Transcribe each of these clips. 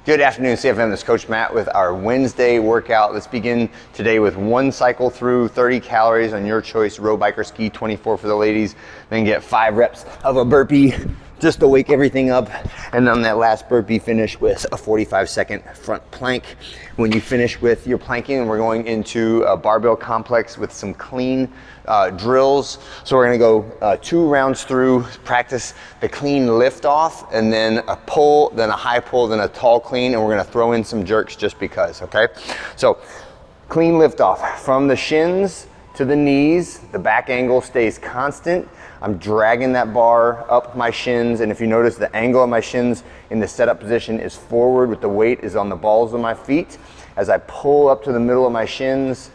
Good afternoon, CFM. This is Coach Matt with our Wednesday workout. Let's begin today with one cycle through 30 calories on your choice, row, bike, or ski, 24 for the ladies. Then get 5 reps of a burpee just to wake everything up. And then that last burpee, finish with a 45-second front plank. When you finish with your planking, we're going into a barbell complex with some clean drills. So we're gonna go 2 rounds through, practice the clean lift off, and then a pull, then a high pull, then a tall clean, and we're gonna throw in some jerks just because, okay? So clean lift off from the shins to the knees. The back angle stays constant. I'm dragging that bar up my shins, and if you notice, the angle of my shins in the setup position is forward with the weight is on the balls of my feet. As I pull up to the middle of my shins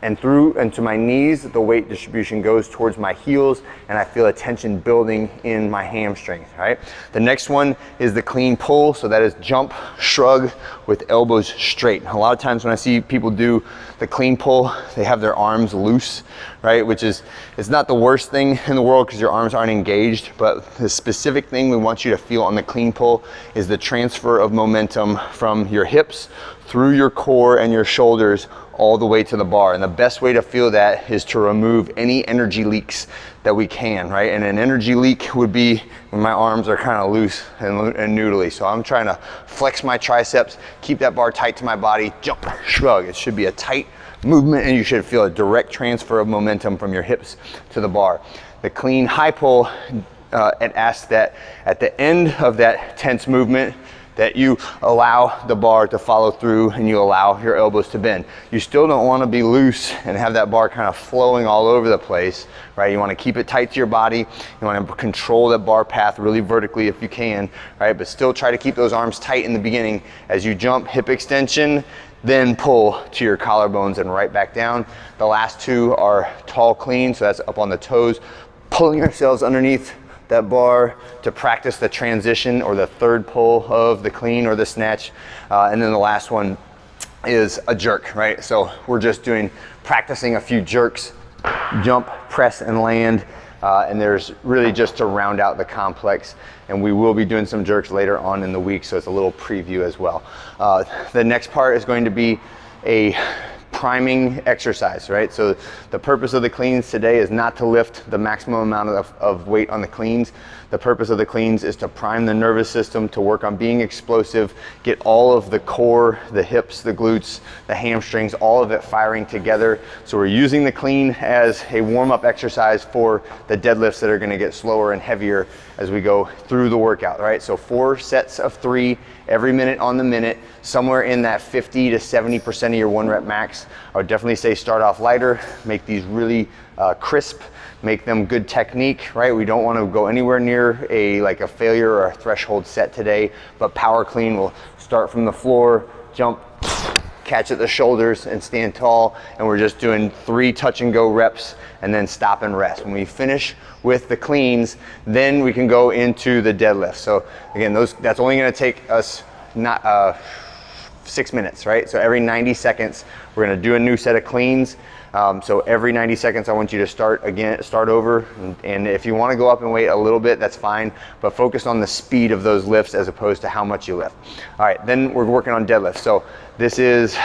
and through into my knees, the weight distribution goes towards my heels, and I feel a tension building in my hamstrings, right? The next one is the clean pull, so that is jump, shrug with elbows straight. A lot of times when I see people do the clean pull, they have their arms loose, right? Which is, it's not the worst thing in the world because your arms aren't engaged, but the specific thing we want you to feel on the clean pull is the transfer of momentum from your hips through your core and your shoulders all the way to the bar. And the best way to feel that is to remove any energy leaks that we can, right? And an energy leak would be when my arms are kind of loose and noodly. So I'm trying to flex my triceps, keep that bar tight to my body, jump, shrug. It should be a tight movement, and you should feel a direct transfer of momentum from your hips to the bar. The clean high pull, it asks that at the end of that tense movement, that you allow the bar to follow through and you allow your elbows to bend. You still don't want to be loose and have that bar kind of flowing all over the place, right? You want to keep it tight to your body. You want to control that bar path really vertically if you can, right? But still try to keep those arms tight in the beginning. As you jump, hip extension, then pull to your collarbones and right back down. The last 2 are tall clean, so that's up on the toes, pulling yourselves underneath that bar to practice the transition or the third pull of the clean or the snatch. And then the last one is a jerk, right? So we're just practicing a few jerks, jump, press, and land. And there's really just to round out the complex. And we will be doing some jerks later on in the week, so it's a little preview as well. The next part is going to be a priming exercise, right? So the purpose of the cleans today is not to lift the maximum amount of weight on the cleans. The purpose of the cleans is to prime the nervous system, to work on being explosive, get all of the core, the hips, the glutes, the hamstrings, all of it firing together. So we're using the clean as a warm-up exercise for the deadlifts that are gonna get slower and heavier as we go through the workout, right? So 4 sets of 3 every minute on the minute, somewhere in that 50 to 70% of your 1 rep max. I would definitely say start off lighter, make these really crisp, make them good technique, right? We don't want to go anywhere near a failure or a threshold set today, but power clean will start from the floor, jump, catch at the shoulders and stand tall, and we're just doing 3 touch and go reps and then stop and rest. When we finish with the cleans, then we can go into the deadlift. So again, that's only going to take us not 6 minutes, right? So every 90 seconds, we're going to do a new set of cleans. So every 90 seconds, I want you to start over. And if you want to go up and weight a little bit, that's fine, but focus on the speed of those lifts as opposed to how much you lift. All right, then we're working on deadlift. So this is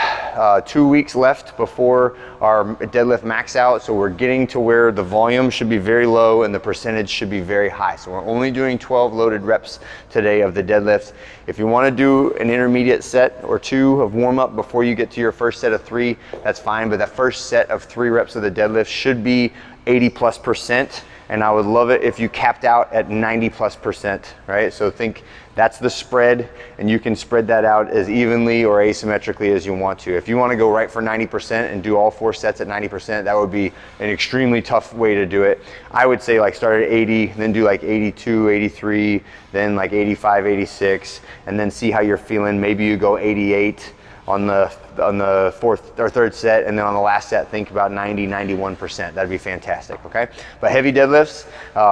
2 weeks left before our deadlift max out. So we're getting to where the volume should be very low and the percentage should be very high. So we're only doing 12 loaded reps today of the deadlift. If you want to do an intermediate set or 2 of warm up before you get to your first set of 3, that's fine. But that first set of 3 reps of the deadlift should be 80+%. And I would love it if you capped out at 90+%, right? So think that's the spread, and you can spread that out as evenly or asymmetrically as you want to. If you want to go right for 90% and do all 4 sets at 90%, that would be an extremely tough way to do it. I would say start at 80, then do 82, 83, then 85, 86, and then see how you're feeling. Maybe you go 88 on the 4th or 3rd set, and then on the last set, think about 90, 91%. That'd be fantastic, okay? But heavy deadlifts,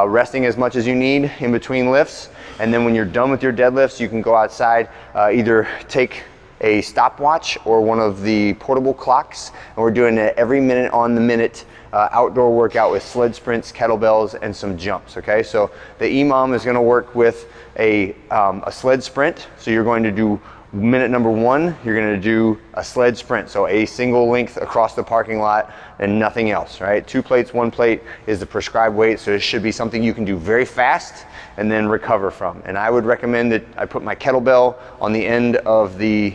resting as much as you need in between lifts, and then when you're done with your deadlifts, you can go outside, either take a stopwatch or one of the portable clocks, and we're doing it every minute on the minute outdoor workout with sled sprints, kettlebells, and some jumps, okay? So the EMOM is gonna work with a sled sprint, so you're going to do Minute number 1, you're gonna do a sled sprint. So a single length across the parking lot and nothing else, right? 2 plates, 1 plate is the prescribed weight. So it should be something you can do very fast and then recover from. And I would recommend that I put my kettlebell on the end of the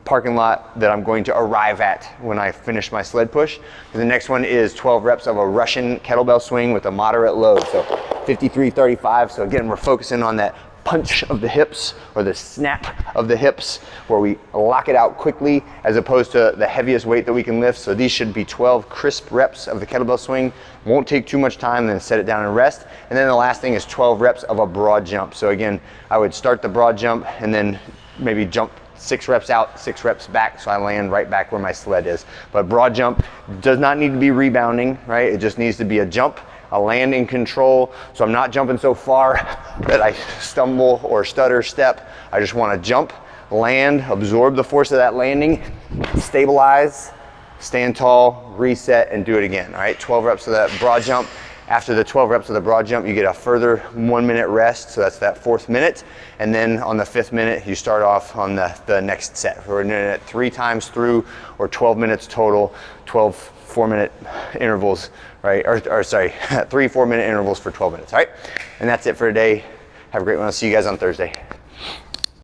parking lot that I'm going to arrive at when I finish my sled push. And the next one is 12 reps of a Russian kettlebell swing with a moderate load. So 53-35. So again, we're focusing on that punch of the hips or the snap of the hips where we lock it out quickly as opposed to the heaviest weight that we can lift. So these should be 12 crisp reps of the kettlebell swing. Won't take too much time, then set it down and rest. And then the last thing is 12 reps of a broad jump. So again, I would start the broad jump and then maybe jump 6 reps out, 6 reps back, so I land right back where my sled is. But broad jump does not need to be rebounding, right? It just needs to be a jump, a land in control. So I'm not jumping so far that I stumble or stutter step. I just want to jump, land, absorb the force of that landing, stabilize, stand tall, reset, and do it again, all right? 12 reps of that broad jump. After the 12 reps of the broad jump, you get a further 1 minute rest. So that's that 4th minute. And then on the 5th minute, you start off on the next set. We're doing it 3 times through, or 12 minutes total, 12 4-minute intervals, right? Or sorry, 3 4-minute intervals for 12 minutes, all right? And that's it for today. Have a great one. I'll see you guys on Thursday.